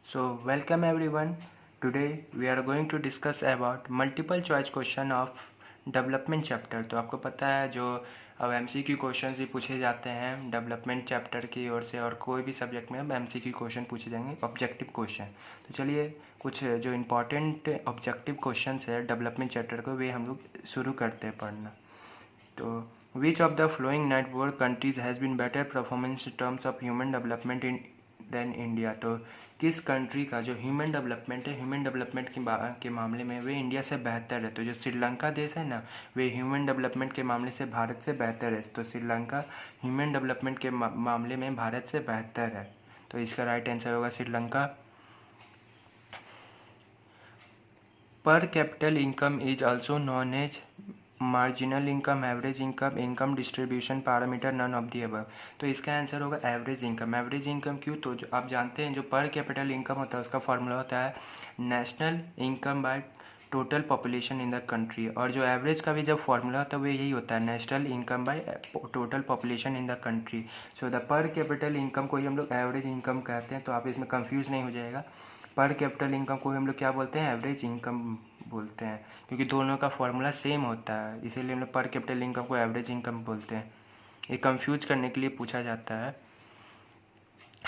So welcome everyone. Today we are going to discuss about multiple choice question of development chapter. तो आपको पता है जो अब MCQ क्वेश्चन भी पूछे जाते हैं डेवलपमेंट चैप्टर की ओर से, और कोई भी सब्जेक्ट में अब MCQ क्वेश्चन पूछे जाएंगे, ऑब्जेक्टिव क्वेश्चन। तो चलिए कुछ जो इम्पोर्टेंट ऑब्जेक्टिव क्वेश्चन है डेवलपमेंट चैप्टर को वे हम लोग शुरू करते हैं पढ़ना। तो which of the following network countries has been better performance in terms of human development in than India. तो किस कंट्री का जो ह्यूमन डेवलपमेंट है, ह्यूमन डेवलपमेंट के मामले में वे इंडिया से बेहतर है। तो जो श्रीलंका देश है ना, वे ह्यूमन डेवलपमेंट के मामले से भारत से बेहतर है। तो श्रीलंका ह्यूमन डेवलपमेंट के मामले में भारत से बेहतर है। तो इसका राइट आंसर होगा श्रीलंका। पर capital income is also known as marginal income, average income, income distribution parameter, none of the above. तो इसका आंसर होगा एवरेज इनकम। एवरेज इनकम क्यों? तो जो आप जानते हैं जो पर कैपिटल इनकम होता है उसका फॉर्मूला होता है national income by total population in the country, और जो एवरेज का भी जब फॉर्मूला होता है वो यही होता है national income by total population in the country. So the पर कैपिटल इनकम को ही हम लोग एवरेज इनकम कहते हैं। तो आप इसमें कंफ्यूज नहीं हो जाएगा। पर कैपिटल इनकम को हम लोग क्या बोलते हैं? एवरेज इनकम बोलते हैं, क्योंकि दोनों का फॉर्मूला सेम होता है, इसीलिए हम लोग पर कैपिटल इनकम को एवरेज इनकम बोलते हैं। ये कंफ्यूज करने के लिए पूछा जाता है।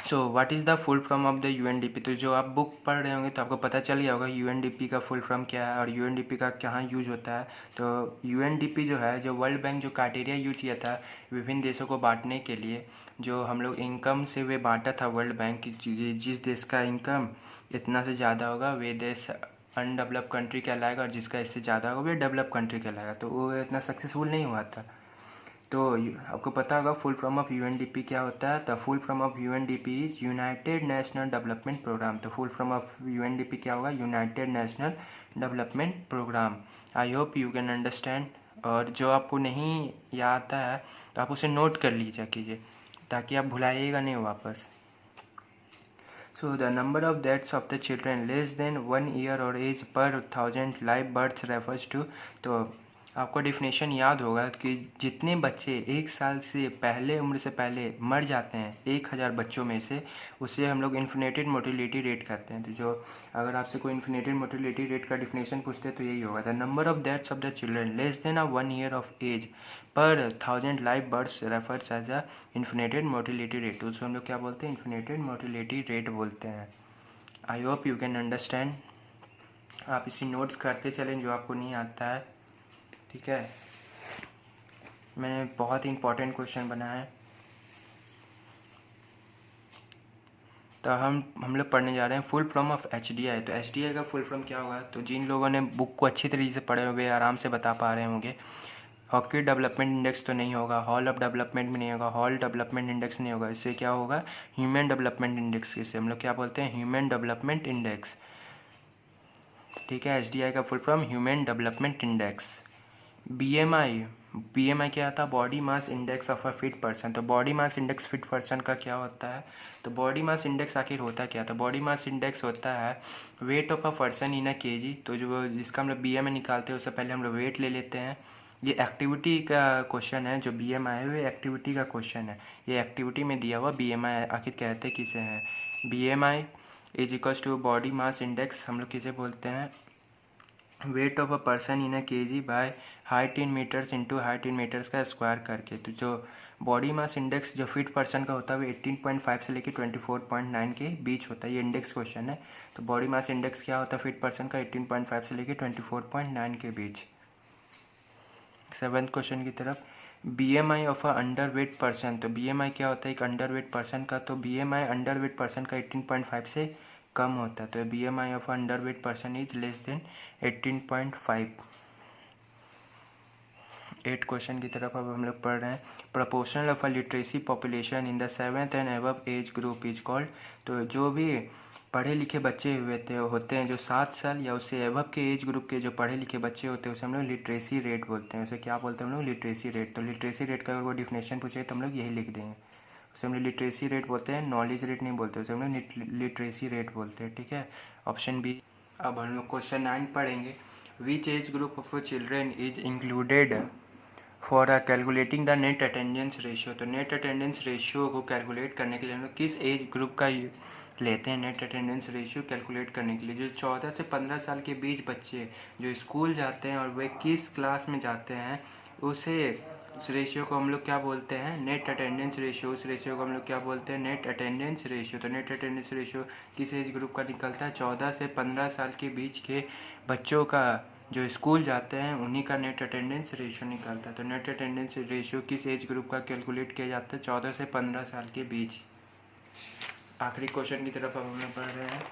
So what is the full form of the UNDP? तो जो आप बुक पढ़ रहे होंगे तो आपको पता चल गया होगा UNDP का फुल फॉर्म क्या है और UNDP का कहाँ यूज होता है। तो UNDP जो है, जो वर्ल्ड बैंक जो क्राइटेरिया यूज किया था विभिन्न देशों को बांटने के लिए, जो हम लोग इनकम से वे बांटा था वर्ल्ड बैंक की, जिस देश का इनकम इतना से ज़्यादा होगा वे देश अनडेवलप कंट्री कहलाएगा, और जिसका इससे ज़्यादा होगा वे डेवलप कंट्री कहलाएगा। तो वो इतना सक्सेसफुल नहीं हुआ था। तो आपको पता होगा फुल फॉर्म ऑफ UNDP क्या होता है। The full form of UNDP is united national development programme. तो फुल फॉर्म ऑफ UNDP क्या होगा? United national development programme. I hope you can understand. और जो आपको नहीं याद आता है तो आप उसे नोट कर लीजिए कीजिए, ताकि आप भुलाइएगा नहीं वापस। So the number of deaths of the children less than 1 year or age per 1000 live births refers to। तो आपको डिफिनेशन याद होगा कि जितने बच्चे 1 साल से पहले उम्र से पहले मर जाते हैं 1000 बच्चों में से, उसे हम लोग इन्फिनेटेड मोटिलिटी रेट कहते हैं। तो जो अगर आपसे कोई इन्फिनेटेड मोटिलिटी रेट का डिफिनेशन पूछते हैं तो यही होगा the number of deaths of the children less than 1 year of age पर 1000 live births refers as a infant mortality rate. उसको हम लोग क्या बोलते हैं? इन्फिनेटेड मोटिलिटी रेट बोलते हैं। आई होप यू कैन अंडरस्टैंड। आप इसी नोट्स करते चलें जो आपको नहीं आता है, ठीक है। मैंने बहुत ही इंपॉर्टेंट क्वेश्चन बनाया है। तो हम लोग पढ़ने जा रहे हैं फुल फॉर्म ऑफ HDI। तो HDI का फुल फॉर्म क्या होगा? तो जिन लोगों ने बुक को अच्छी तरीके से पढ़े हुए आराम से बता पा रहे होंगे। हॉकी डेवलपमेंट इंडेक्स तो नहीं होगा, हॉल ऑफ डेवलपमेंट भी नहीं होगा, हॉल डेवलपमेंट इंडेक्स नहीं होगा। इससे क्या होगा? Human development index. इसे हम लोग क्या बोलते हैं? ह्यूमन डेवलपमेंट इंडेक्स, ठीक है। HDI का full form human development index. BMI क्या था? Body mass index of a fit person. तो body mass index fit person का क्या होता है? तो बॉडी मास इंडेक्स आखिर होता क्या था? बॉडी मास इंडेक्स होता है wait of a person in a KG. तो जो जिसका हम लोग BMI निकालते हैं उससे पहले हम लोग वेट ले लेते हैं। ये एक्टिविटी का क्वेश्चन है। जो BMI है वो एक्टिविटी का क्वेश्चन है। ये एक्टिविटी में दिया हुआ BMI आखिर कहते किसे हैं? BMI is equals to body mass index हम लोग किसे बोलते हैं? Weight of a person in a kg by height in metres into height in metres का स्क्वायर करके। तो जो बॉडी मास इंडेक्स जो फिट पर्सन का होता है वो 18.5 से लेकर 24.9 के बीच होता है। ये इंडेक्स क्वेश्चन है। तो बॉडी मास इंडेक्स क्या होता है फिट पर्सन का? 18.5 से लेकर 24.9 के बीच। 7th क्वेश्चन की तरफ। BMI of a under weight person. तो BMI क्या होता है एक अंडर वेट पर्सन का? तो BMI अंडर वेट पर्सन का 18.5 से कम होता है। तो BMI of under weight person is less than 18.5। 8 question की तरफ अब हम लोग पढ़ रहे हैं। Proportional of a literacy population in the 7th and above age group is called. तो जो भी पढ़े लिखे बच्चे होते हैं जो 7 साल या उससे अबव के एज ग्रुप के जो पढ़े लिखे बच्चे होते हैं उसे हम लोग लिटरेसी रेट बोलते हैं। उसे क्या बोलते हैं हम लोग? Literacy rate. तो लिटरेसी रेट का अगर वो डिफिनेशन पूछे तो हम लोग यही लिख देंगे। उसे हम लोग लिटरेसी रेट बोलते हैं, नॉलेज रेट नहीं बोलते। उसे हम लोग लिटरेसी रेट बोलते हैं, ठीक है। Option B. अब हम लोग क्वेश्चन 9 पढ़ेंगे। Which age group of children is included for calculating the net attendance ratio. तो नेट अटेंडेंस रेशियो को कैलकुलेट करने के लिए हम लोग किस एज ग्रुप का लेते हैं नेट अटेंडेंस रेशियो कैलकुलेट करने के लिए। जो 14 से 15 साल के बीच बच्चे जो स्कूल जाते हैं और वे किस क्लास में जाते हैं उस रेशियो को हम लोग क्या बोलते हैं, नेट अटेंडेंस रेशियो। उस रेशियो को हम लोग क्या बोलते हैं, नेट अटेंडेंस रेशियो। तो नेट अटेंडेंस रेशियो किस एज ग्रुप का निकलता है, 14 से 15 साल के बीच के बच्चों का जो स्कूल जाते हैं उन्हीं का नेट अटेंडेंस रेशियो निकलता है। तो नेट अटेंडेंस रेशियो किस एज ग्रुप का कैलकुलेट किया जाता है, 14 से 15 साल के बीच। आखिरी क्वेश्चन की तरफ अब हम लोग बढ़ रहे हैं।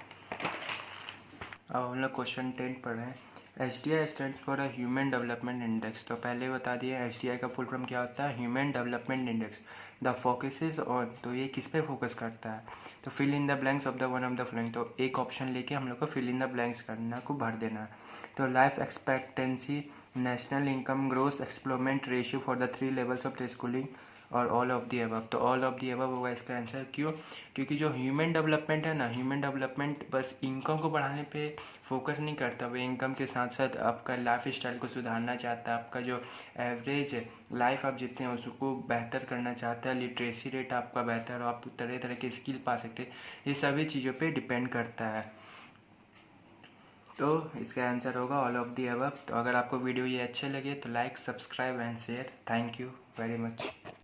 अब हम लोग क्वेश्चन 10 पढ़ रहे हैं। HDI stands for a human development index. तो पहले बता दिए HDI का फुल फॉर्म क्या होता है, human development index. The focuses on, तो ये किस पे फोकस करता है, तो fill in the blanks of the one of the following. तो एक ऑप्शन लेके हम लोग को फिल इन द ब्लैंक्स करना को भर देना है। तो life expectancy, national income, gross enrolment ratio for the 3 levels of the schooling और ऑल ऑफ दी अबव। तो ऑल ऑफ दी अबव होगा इसका आंसर। क्यों, क्योंकि जो ह्यूमन डेवलपमेंट है ना, ह्यूमन डेवलपमेंट बस इनकम को बढ़ाने पे फोकस नहीं करता, वो इनकम के साथ साथ आपका लाइफ स्टाइल को सुधारना चाहता है। आपका जो एवरेज लाइफ आप जीते हैं उसको बेहतर करना चाहता है, लिटरेसी रेट आपका बेहतर हो, आप तरह तरह के स्किल पा सकते हैं, ये सभी चीज़ों पे डिपेंड करता है। तो इसका आंसर होगा ऑल ऑफ दी अबव। तो अगर आपको वीडियो ये अच्छे लगे तो like, subscribe and share. Thank you very much.